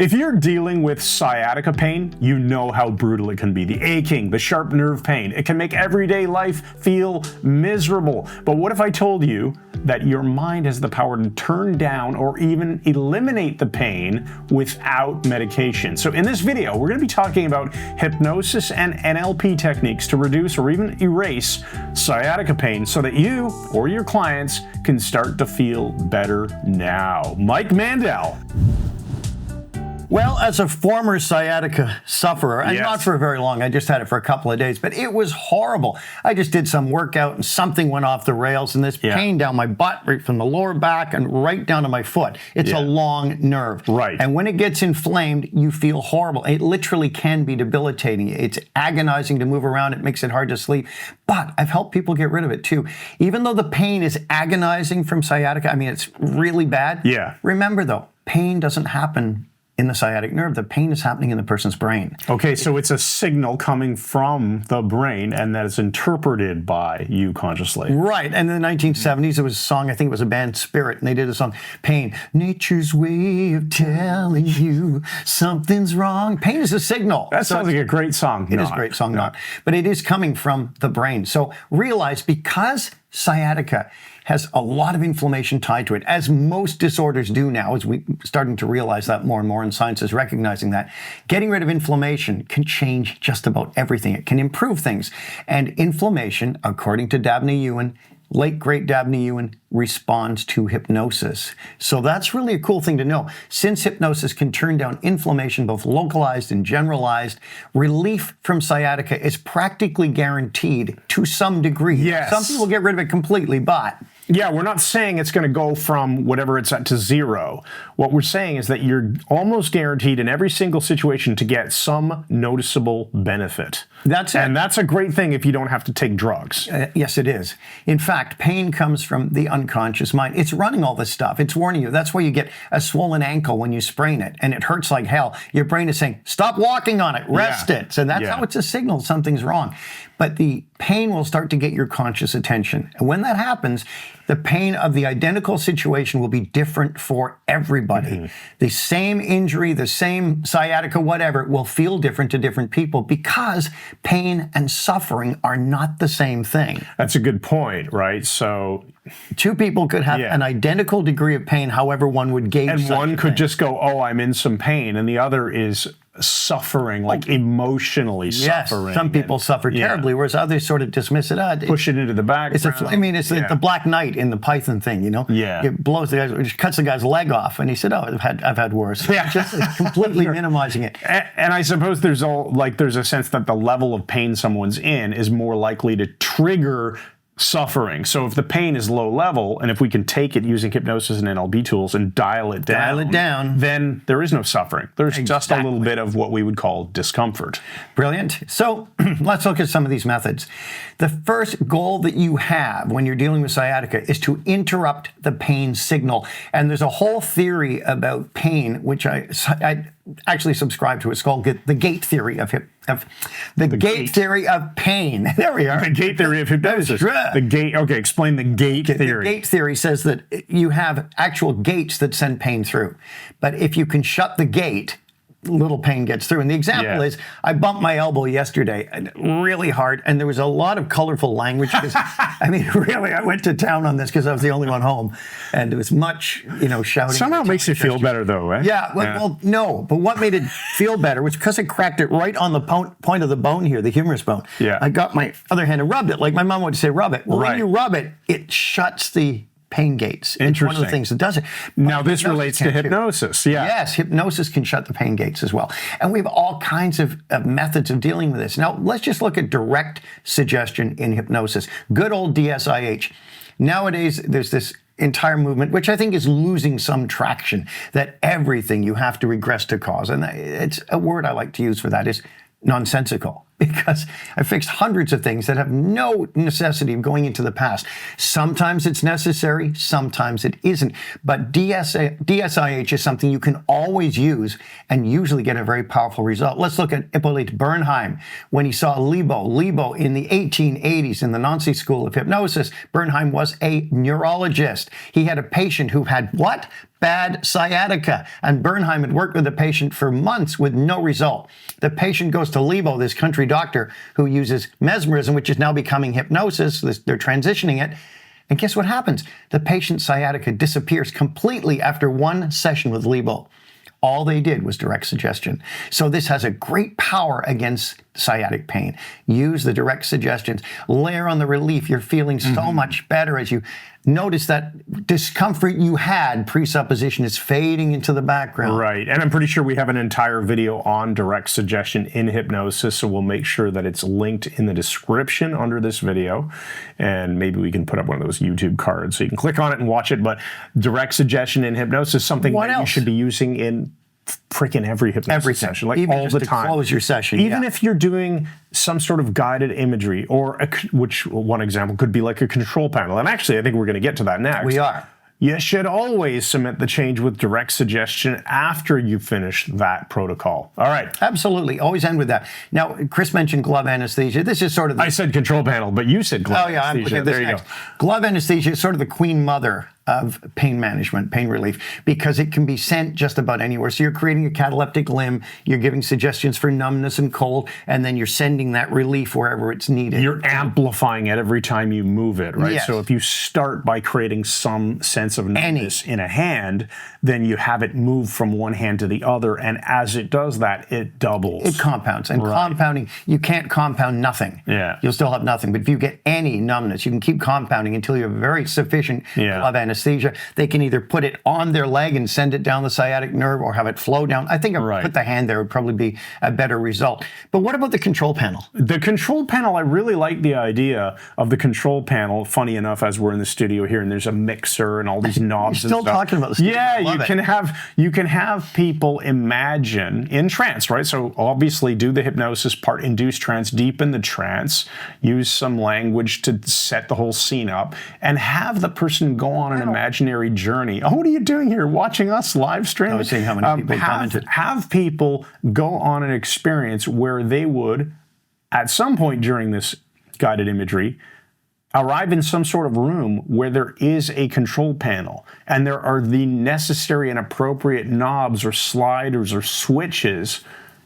If you're dealing with sciatica pain, you know how brutal it can be. The aching, the sharp nerve pain, it can make everyday life feel miserable. But what if I told you that your mind has the power to turn down or even eliminate the pain without medication? So in this video, we're going to be talking about hypnosis and NLP techniques to reduce or even erase sciatica pain so that you or your clients can start to feel better now. Mike Mandel. Well, as a former sciatica sufferer, and not for very long, I just had it for a couple of days, but it was horrible. I just did some workout and something went off the rails and this pain down my butt, right from the lower back and right down to my foot. It's a long nerve. Right. And when it gets inflamed, you feel horrible. It literally can be debilitating. It's agonizing to move around. It makes it hard to sleep. But I've helped people get rid of it too. Even though the pain is agonizing from sciatica, I mean, it's really bad. Yeah. Remember though, pain doesn't happen in the sciatic nerve. The pain is happening in the person's brain. Okay, so it's a signal coming from the brain and that is interpreted by you consciously. Right, and in the 1970s, there was a song, I think it was a band Spirit, and they did a song, Pain, nature's way of telling you something's wrong. Pain is a signal. That sounds like a great song. It is a great song, but it is coming from the brain. So realize, because sciatica has a lot of inflammation tied to it, as most disorders do now, as we're starting to realize that more and more, and science is recognizing that. Getting rid of inflammation can change just about everything. It can improve things. And inflammation, according to Dabney Ewan, late great Dabney Ewan, responds to hypnosis. So that's really a cool thing to know. Since hypnosis can turn down inflammation, both localized and generalized, relief from sciatica is practically guaranteed to some degree. Yes. Some people get rid of it completely, but yeah, we're not saying it's going to go from whatever it's at to zero. What we're saying is that you're almost guaranteed in every single situation to get some noticeable benefit. That's it. And that's a great thing if you don't have to take drugs. Yes, it is. In fact, pain comes from the unconscious mind. It's running all this stuff. It's warning you. That's why you get a swollen ankle when you sprain it, and it hurts like hell. Your brain is saying, stop walking on it, rest it. So that's how it's a signal something's wrong. But the pain will start to get your conscious attention. And when that happens, the pain of the identical situation will be different for everybody. The same injury, the same sciatica, whatever, will feel different to different people because pain and suffering are not the same thing. That's a good point, right? So two people could have an identical degree of pain, however one would gauge and such one a could thing. just go, oh, I'm in some pain, and the other is suffering, like emotionally suffering. Yes, some people suffer terribly, whereas others sort of dismiss it. Push it into the background. It's the Black Knight in the Python thing, you know? Yeah. It blows the guy, it cuts the guy's leg off, and he said, oh, I've had worse. Yeah. Just completely minimizing it. And I suppose there's a sense that the level of pain someone's in is more likely to trigger suffering. So if the pain is low level, and if we can take it using hypnosis and NLP tools and dial it down, then there is no suffering. There's just a little bit of what we would call discomfort. Brilliant. So let's look at some of these methods. The first goal that you have when you're dealing with sciatica is to interrupt the pain signal. And there's a whole theory about pain, which I actually subscribe to. It's called the gate theory of theory of pain. There we are. The gate theory of hypnosis. The gate. Okay, explain the gate theory. The gate theory says that you have actual gates that send pain through, but if you can shut the gate, little pain gets through. And the example is, I bumped my elbow yesterday really hard, and there was a lot of colorful language. I mean, really, I went to town on this because I was the only one home, and there was much, shouting. Somehow it makes you feel better, though, eh? Yeah, well, no, but what made it feel better was because I cracked it right on the point of the bone here, the humerus bone. Yeah. I got my other hand and rubbed it, like my mom would say, rub it. Well, when you rub it, it shuts the pain gates. It's one of the things that does it. Now, this relates to hypnosis. Yeah. Yes, hypnosis can shut the pain gates as well. And we have all kinds of methods of dealing with this. Now, let's just look at direct suggestion in hypnosis. Good old DSIH. Nowadays, there's this entire movement, which I think is losing some traction, that everything you have to regress to cause. And it's a word I like to use for that is nonsensical. because I fixed hundreds of things that have no necessity of going into the past. Sometimes it's necessary, sometimes it isn't. But DSIH is something you can always use and usually get a very powerful result. Let's look at Hippolyte Bernheim when he saw Lebo. Lebo in the 1880s in the Nancy School of Hypnosis. Bernheim was a neurologist. He had a patient who had what? Bad sciatica. And Bernheim had worked with the patient for months with no result. The patient goes to Lebo, this country doctor who uses mesmerism, which is now becoming hypnosis. They're transitioning it. And guess what happens? The patient's sciatica disappears completely after one session with Lebo. All they did was direct suggestion. So this has a great power against sciatic pain. Use the direct suggestions. Layer on the relief. You're feeling so much better as you notice that discomfort you had, presupposition, is fading into the background. Right. And I'm pretty sure we have an entire video on direct suggestion in hypnosis, so we'll make sure that it's linked in the description under this video. And maybe we can put up one of those YouTube cards so you can click on it and watch it. But direct suggestion in hypnosis is something you should be using in freaking every hypnosis session, like even all just the to time. Close your session. Even if you're doing some sort of guided imagery, or which one example could be like a control panel. And actually, I think we're going to get to that next. We are. You should always submit the change with direct suggestion after you finish that protocol. All right. Absolutely. Always end with that. Now, Chris mentioned glove anesthesia. This is sort of I said control panel, but you said glove anesthesia. I'm looking at this there you next. go. Glove anesthesia is sort of the queen mother of pain management, pain relief, because it can be sent just about anywhere. So you're creating a cataleptic limb, you're giving suggestions for numbness and cold, and then you're sending that relief wherever it's needed. You're amplifying it every time you move it, right? Yes. So if you start by creating some sense of numbness in a hand, then you have it move from one hand to the other, and as it does that, it doubles. It compounds, and compounding, you can't compound nothing. Yeah. You'll still have nothing, but if you get any numbness, you can keep compounding until you have very sufficient glove anesthesia. They can either put it on their leg and send it down the sciatic nerve or have it flow down. I think I put the hand there would probably be a better result. But what about the control panel? The control panel, I really like the idea of the control panel. Funny enough, as we're in the studio here and there's a mixer and all these knobs and You're still stuff. talking about the studio. Yeah, you can have people imagine in trance, right? So obviously do the hypnosis part, induce trance, deepen the trance, use some language to set the whole scene up, and have the person go on an imaginary journey. Oh, what are you doing here? Watching us live stream? I was seeing how many people commented. Have people go on an experience where they would, at some point during this guided imagery, arrive in some sort of room where there is a control panel and there are the necessary and appropriate knobs or sliders or switches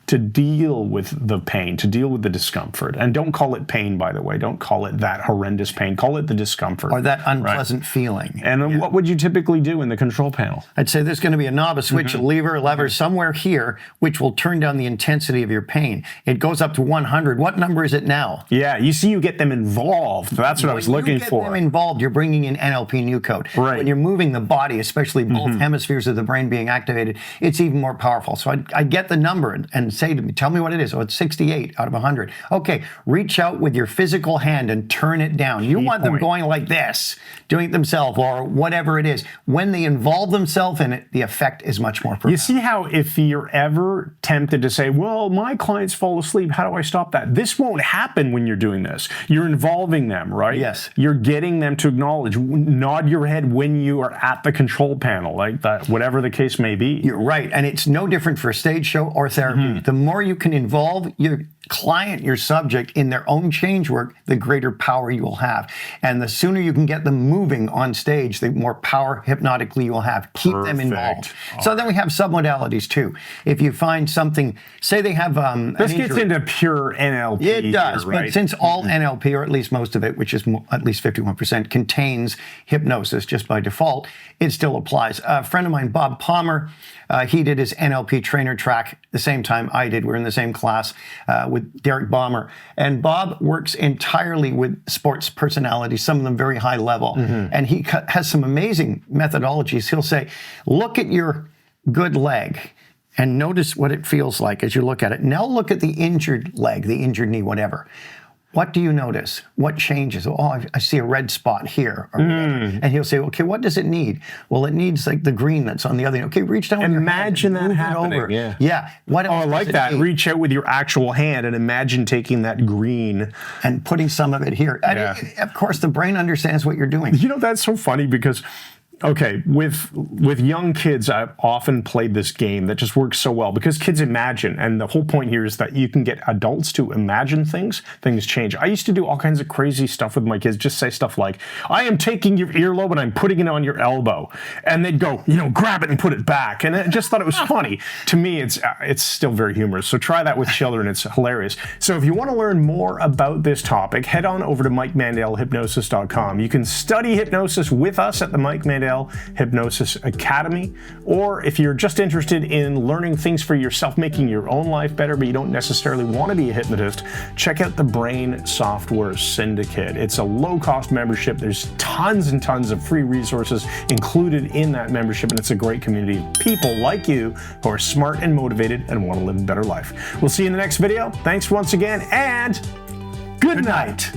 to deal with the pain, to deal with the discomfort. And don't call it pain, by the way. Don't call it that horrendous pain. Call it the discomfort. Or that unpleasant feeling. And what would you typically do in the control panel? I'd say there's going to be a knob, a switch, a lever somewhere here, which will turn down the intensity of your pain. It goes up to 100. What number is it now? Yeah, you see, you get them involved. That's what I was looking for. When you get them involved, you're bringing in NLP new code. Right. When you're moving the body, especially both hemispheres of the brain being activated, it's even more powerful. So I get the number and say to me, tell me what it is. Oh, it's 68 out of 100. Okay, reach out with your physical hand and turn it down. You want them going like this, doing it themselves or whatever it is. When they involve themselves in it, the effect is much more profound. You see how if you're ever tempted to say, well, my clients fall asleep, how do I stop that? This won't happen when you're doing this. You're involving them, right? Yes. You're getting them to acknowledge, nod your head when you are at the control panel, like that, whatever the case may be. You're right. And it's no different for a stage show or therapy. The more you can involve your client, your subject, in their own change work, the greater power you will have. And the sooner you can get them moving on stage, the more power hypnotically you will have. Keep them involved. So then we have submodalities too. If you find something, say they have this gets into pure NLP. It does, here, right? but since all NLP, or at least most of it, which is at least 51%, contains hypnosis just by default, it still applies. A friend of mine, Bob Palmer, he did his NLP trainer track the same time I did. We're in the same class with Derek Baumer. And Bob works entirely with sports personalities, some of them very high level. And he has some amazing methodologies. He'll say, look at your good leg and notice what it feels like as you look at it. Now look at the injured leg, the injured knee, whatever. what do you notice? What changes? Oh, I see a red spot here. Or whatever. And he'll say, okay, what does it need? Well, it needs like the green that's on the other. Okay, reach down with your hand Imagine and that move it happening. over. Yeah. Yeah. What Oh, I else like does it that. need? Reach out with your actual hand and imagine taking that green. And putting some of it here. And of course, the brain understands what you're doing. You know, that's so funny because, okay, with young kids, I've often played this game that just works so well because kids imagine, and the whole point here is that you can get adults to imagine things change. I used to do all kinds of crazy stuff with my kids, just say stuff like, I am taking your earlobe and I'm putting it on your elbow. And they'd go, grab it and put it back. And I just thought it was funny. To me, it's still very humorous. So try that with children. It's hilarious. So if you want to learn more about this topic, head on over to MikeMandelHypnosis.com. You can study hypnosis with us at the Mike Mandel Hypnosis Academy, or if you're just interested in learning things for yourself, making your own life better, but you don't necessarily want to be a hypnotist, check out the Brain Software Syndicate. It's a low-cost membership. There's tons and tons of free resources included in that membership, and it's a great community of people like you who are smart and motivated and want to live a better life. We'll see you in the next video. Thanks once again, and good night.